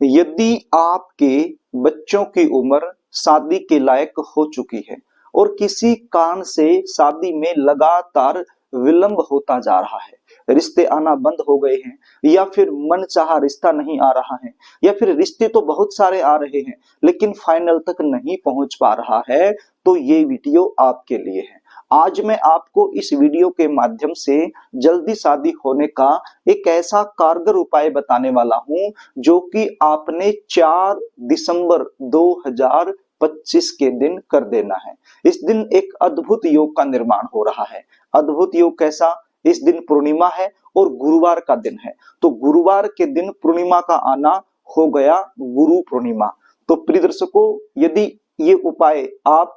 यदि आपके बच्चों की उम्र शादी के लायक हो चुकी है और किसी कारण से शादी में लगातार विलंब होता जा रहा है, रिश्ते आना बंद हो गए हैं, या फिर मनचाहा रिश्ता नहीं आ रहा है, या फिर रिश्ते तो बहुत सारे आ रहे हैं लेकिन फाइनल तक नहीं पहुंच पा रहा है, तो ये वीडियो आपके लिए है। आज मैं आपको इस वीडियो के माध्यम से जल्दी शादी होने का एक ऐसा कारगर उपाय बताने वाला हूं जो कि आपने 4 दिसंबर 2025 के दिन कर देना है। इस दिन एक अद्भुत योग का निर्माण हो रहा है। अद्भुत योग कैसा? इस दिन पूर्णिमा है और गुरुवार का दिन है, तो गुरुवार के दिन पूर्णिमा का आना हो गया गुरु पूर्णिमा। तो प्रिय दर्शकों, यदि ये उपाय आप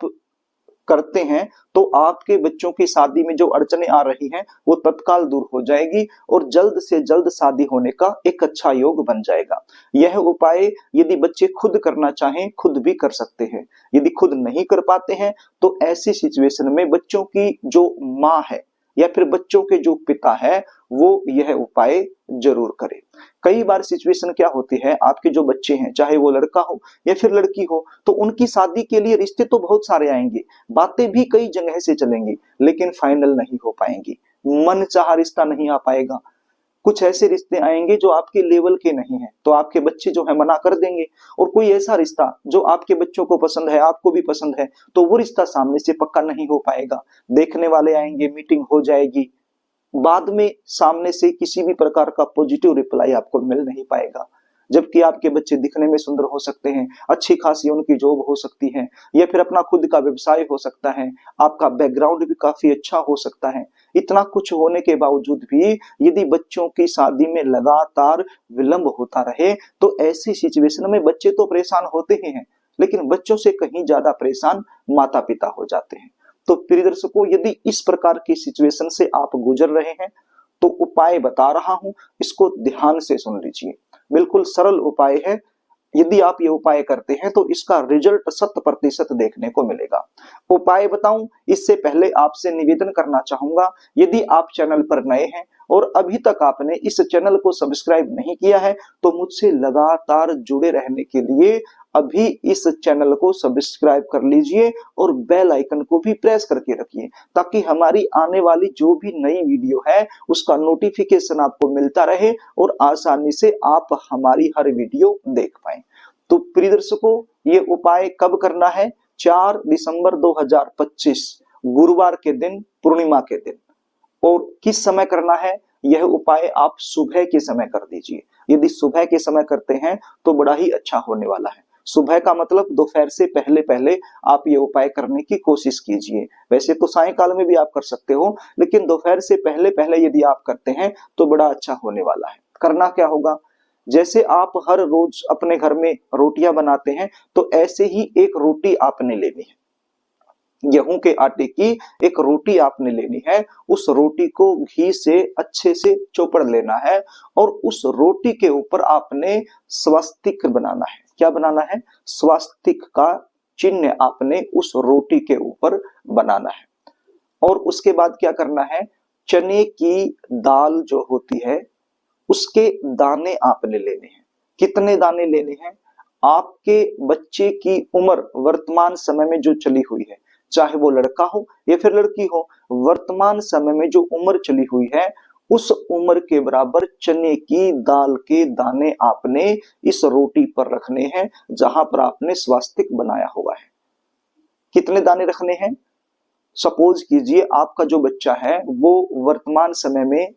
करते हैं तो आपके बच्चों की शादी में जो अड़चने आ रही हैं वो तत्काल दूर हो जाएगी और जल्द से जल्द शादी होने का एक अच्छा योग बन जाएगा। यह उपाय यदि बच्चे खुद करना चाहें खुद भी कर सकते हैं। यदि खुद नहीं कर पाते हैं तो ऐसी सिचुएशन में बच्चों की जो माँ है या फिर बच्चों के जो पिता है वो यह उपाय जरूर करे। कई बार सिचुएशन क्या होती है, आपके जो बच्चे हैं चाहे वो लड़का हो या फिर लड़की हो, तो उनकी शादी के लिए रिश्ते तो बहुत सारे आएंगे, बातें भी कई जगह से चलेंगी, लेकिन फाइनल नहीं हो पाएंगी, मन चाहा रिश्ता नहीं आ पाएगा। कुछ ऐसे रिश्ते आएंगे जो आपके लेवल के नहीं है, तो आपके बच्चे जो है मना कर देंगे, और कोई ऐसा रिश्ता जो आपके बच्चों को पसंद है, आपको भी पसंद है, तो वो रिश्ता सामने से पक्का नहीं हो पाएगा। देखने वाले आएंगे, मीटिंग हो जाएगी, बाद में सामने से किसी भी प्रकार का पॉजिटिव रिप्लाई आपको मिल नहीं पाएगा। जबकि आपके बच्चे दिखने में सुंदर हो सकते हैं, अच्छी खासी उनकी जॉब हो सकती है, या फिर अपना खुद का व्यवसाय हो सकता है, आपका बैकग्राउंड भी काफी अच्छा हो सकता है। इतना कुछ होने के बावजूद भी यदि बच्चों की शादी में लगातार विलंब होता रहे तो ऐसी सिचुएशन में बच्चे तो परेशान होते ही हैं, लेकिन बच्चों से कहीं ज्यादा परेशान माता पिता हो जाते हैं। तो प्रिय दर्शकों, यदि इस प्रकार की सिचुएशन से आप गुजर रहे हैं तो उपाय बता रहा हूं, इसको ध्यान से सुन लीजिए। बिल्कुल सरल उपाय है। यदि आप ये उपाय करते हैं तो इसका रिजल्ट 100% देखने को मिलेगा। उपाय बताऊं इससे पहले आपसे निवेदन करना चाहूंगा, यदि आप चैनल पर नए हैं और अभी तक आपने इस चैनल को सब्सक्राइब नहीं किया है तो मुझसे लगातार जुड़े रहने के लिए अभी इस चैनल को सब्सक्राइब कर लीजिए और बेल आइकन को भी प्रेस करके रखिए, ताकि हमारी आने वाली जो भी नई वीडियो है उसका नोटिफिकेशन आपको मिलता रहे और आसानी से आप हमारी हर वीडियो देख पाएं। तो प्रिय दर्शकों, ये उपाय कब करना है? 4 दिसंबर 2025 गुरुवार के दिन, पूर्णिमा के दिन। और किस समय करना है? यह उपाय आप सुबह के समय कर दीजिए। यदि सुबह के समय करते हैं तो बड़ा ही अच्छा होने वाला है। सुबह का मतलब दोपहर से पहले पहले आप ये उपाय करने की कोशिश कीजिए। वैसे तो सायंकाल में भी आप कर सकते हो, लेकिन दोपहर से पहले पहले यदि आप करते हैं तो बड़ा अच्छा होने वाला है। करना क्या होगा? जैसे आप हर रोज अपने घर में रोटियां बनाते हैं तो ऐसे ही एक रोटी आपने लेनी है, गेहूं के आटे की एक रोटी आपने लेनी है। उस रोटी को घी से अच्छे से चौपड़ लेना है और उस रोटी के ऊपर आपने स्वास्तिक बनाना है। क्या बनाना है? स्वास्तिक का चिन्ह आपने उस रोटी के ऊपर बनाना है। और उसके बाद क्या करना है? चने की दाल जो होती है उसके दाने आपने लेने हैं। कितने दाने लेने हैं? आपके बच्चे की उम्र वर्तमान समय में जो चली हुई है, चाहे वो लड़का हो या फिर लड़की हो, वर्तमान समय में जो उम्र चली हुई है उस उम्र के बराबर चने की दाल के दाने आपने इस रोटी पर रखने हैं जहां पर आपने स्वास्तिक बनाया हुआ है। कितने दाने रखने हैं? सपोज कीजिए आपका जो बच्चा है वो वर्तमान समय में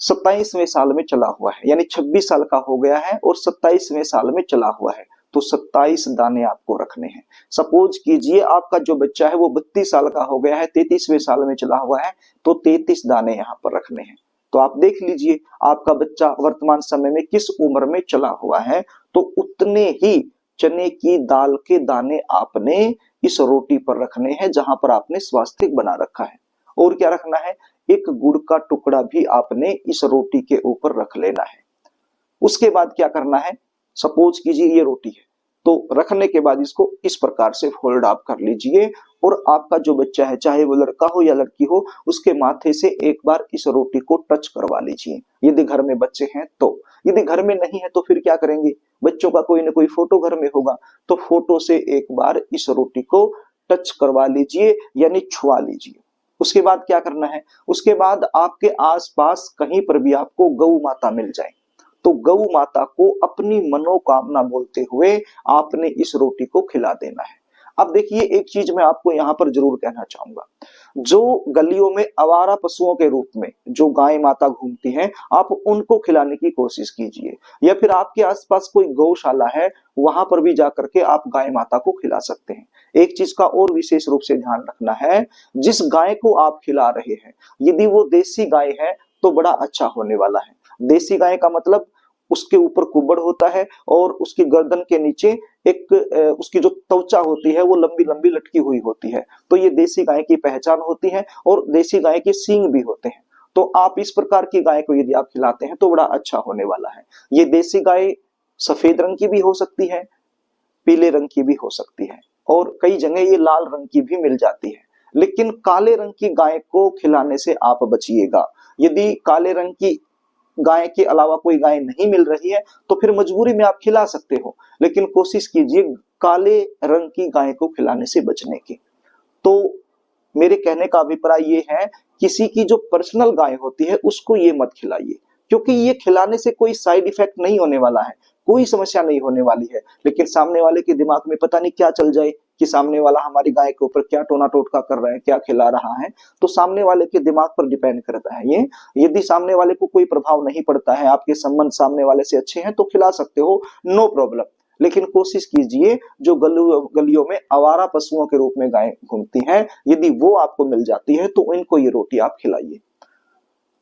27वें साल में चला हुआ है, यानी 26 साल का हो गया है और 27वें साल में चला हुआ है, तो 27 दाने आपको रखने हैं। सपोज कीजिए आपका जो बच्चा है वो 32 साल का हो गया है, 33वें साल में चला हुआ है, तो 33 दाने यहाँ पर रखने हैं। तो आप देख लीजिए आपका बच्चा वर्तमान समय में किस उम्र में चला हुआ है, तो उतने ही चने की दाल के दाने आपने इस रोटी पर रखने हैं जहां पर आपने स्वास्तिक बना रखा है। और क्या रखना है? एक गुड़ का टुकड़ा भी आपने इस रोटी के ऊपर रख लेना है। उसके बाद क्या करना है? सपोज कीजिए ये रोटी है, तो रखने के बाद इसको इस प्रकार से फोल्ड आप कर लीजिए और आपका जो बच्चा है, चाहे वो लड़का हो या लड़की हो, उसके माथे से एक बार इस रोटी को टच करवा लीजिए, यदि घर में बच्चे हैं तो। यदि घर में नहीं है तो फिर क्या करेंगे, बच्चों का कोई ना कोई फोटो घर में होगा, तो फोटो से एक बार इस रोटी को टच करवा लीजिए, यानी छुआ लीजिए। उसके बाद क्या करना है, उसके बाद आपके आसपास कहीं पर भी आपको गौ माता मिल जाए तो गौ माता को अपनी मनोकामना बोलते हुए आपने इस रोटी को खिला देना है। अब देखिए, एक चीज मैं आपको यहाँ पर जरूर कहना चाहूंगा, जो गलियों में आवारा पशुओं के रूप में जो गाय माता घूमती हैं, आप उनको खिलाने की कोशिश कीजिए, या फिर आपके आसपास कोई गौशाला है, वहां पर भी जाकर के आप गाय माता को खिला सकते हैं। एक चीज का और विशेष रूप से ध्यान रखना है, जिस गाय को आप खिला रहे हैं, यदि वो देसी गाय है तो बड़ा अच्छा होने वाला है। देसी गाय का मतलब उसके ऊपर कुबड़ होता है और उसकी गर्दन के नीचे एक उसकी जो त्वचा होती है वो लंबी लंबी लटकी हुई होती है, तो ये देसी गाय की पहचान होती है। और देसी गाय के सींग भी होते हैं, तो आप इस प्रकार की गाय को यदि आप खिलाते हैं तो बड़ा अच्छा होने वाला है। ये देसी गाय सफेद रंग की भी हो सकती है, पीले रंग की भी हो सकती है, और कई जगह ये लाल रंग की भी मिल जाती है। लेकिन काले रंग की गाय को खिलाने से आप बचिएगा। यदि काले रंग की गाय के अलावा कोई गाय नहीं मिल रही है तो फिर मजबूरी में आप खिला सकते हो, लेकिन कोशिश कीजिए काले रंग की गाय को खिलाने से बचने की। तो मेरे कहने का अभिप्राय ये है, किसी की जो पर्सनल गाय होती है उसको ये मत खिलाइए, क्योंकि ये खिलाने से कोई साइड इफेक्ट नहीं होने वाला है, कोई समस्या नहीं होने वाली है। लेकिन सामने वाले के दिमाग में पता नहीं क्या चल जाए कि सामने वाला हमारी गाय के ऊपर क्या टोना टोटका कर रहा है, क्या खिला रहा है, तो सामने वाले के दिमाग पर डिपेंड करता है ये। यदि सामने वाले को कोई प्रभाव नहीं पड़ता है, आपके संबंध सामने वाले से अच्छे हैं, तो खिला सकते हो, नो प्रॉब्लम। लेकिन कोशिश कीजिए, जो गलियों में आवारा पशुओं के रूप में गायें घूमती हैं, यदि वो आपको मिल जाती है तो इनको ये रोटी आप खिलाइए।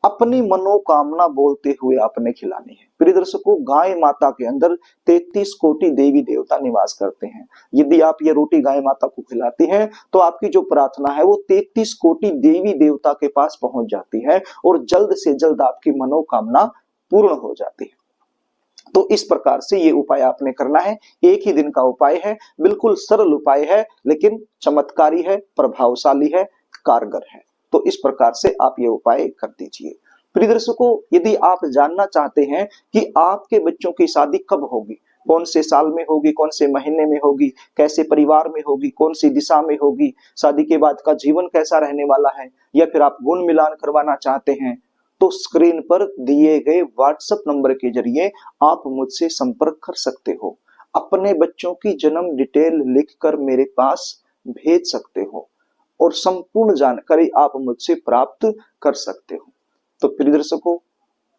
अपनी मनोकामना बोलते हुए आपने खिलानी है। प्रिय दर्शकों, गाय माता के अंदर 33 कोटि देवी देवता निवास करते हैं। यदि आप ये रोटी गाय माता को खिलाती हैं तो आपकी जो प्रार्थना है वो 33 कोटि देवी देवता के पास पहुंच जाती है और जल्द से जल्द आपकी मनोकामना पूर्ण हो जाती है। तो इस प्रकार से ये उपाय आपने करना है। एक ही दिन का उपाय है, बिल्कुल सरल उपाय है, लेकिन चमत्कारी है, प्रभावशाली है, कारगर है। तो इस प्रकार से आप ये उपाय कर दीजिए। प्रिय दर्शकों, यदि आप जानना चाहते हैं कि आपके बच्चों की शादी कब होगी, कौन से साल में होगी, कौन से महीने में होगी, कैसे परिवार में होगी, कौन सी दिशा में होगी, शादी के बाद का जीवन कैसा रहने वाला है, या फिर आप गुण मिलान करवाना चाहते हैं, तो स्क्रीन पर दिए गए व्हाट्सएप नंबर के जरिए आप मुझसे संपर्क कर सकते हो। अपने बच्चों की जन्म डिटेल लिखकर मेरे पास भेज सकते हो और संपूर्ण जानकारी आप मुझसे प्राप्त कर सकते हो। तो प्रिय दर्शकों,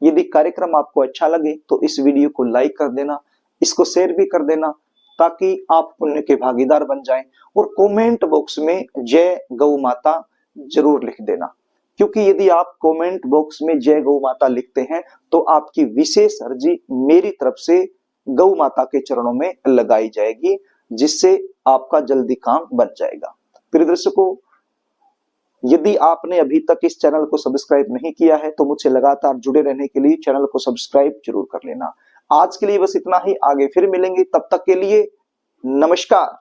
यदि कार्यक्रम आपको अच्छा लगे तो इस वीडियो को लाइक कर देना, इसको शेयर भी कर देना, ताकि आप पुण्य के भागीदार बन जाएं। और कमेंट बॉक्स में जय गौ माता जरूर लिख देना, क्योंकि यदि आप कमेंट बॉक्स में जय गौ माता लिखते हैं तो आपकी विशेष अर्जी मेरी तरफ से गौ माता के चरणों में लगाई जाएगी, जिससे आपका जल्दी काम बन जाएगा। प्रिय दर्शकों, यदि आपने अभी तक इस चैनल को सब्सक्राइब नहीं किया है तो मुझसे लगातार जुड़े रहने के लिए चैनल को सब्सक्राइब जरूर कर लेना। आज के लिए बस इतना ही, आगे फिर मिलेंगे, तब तक के लिए नमस्कार।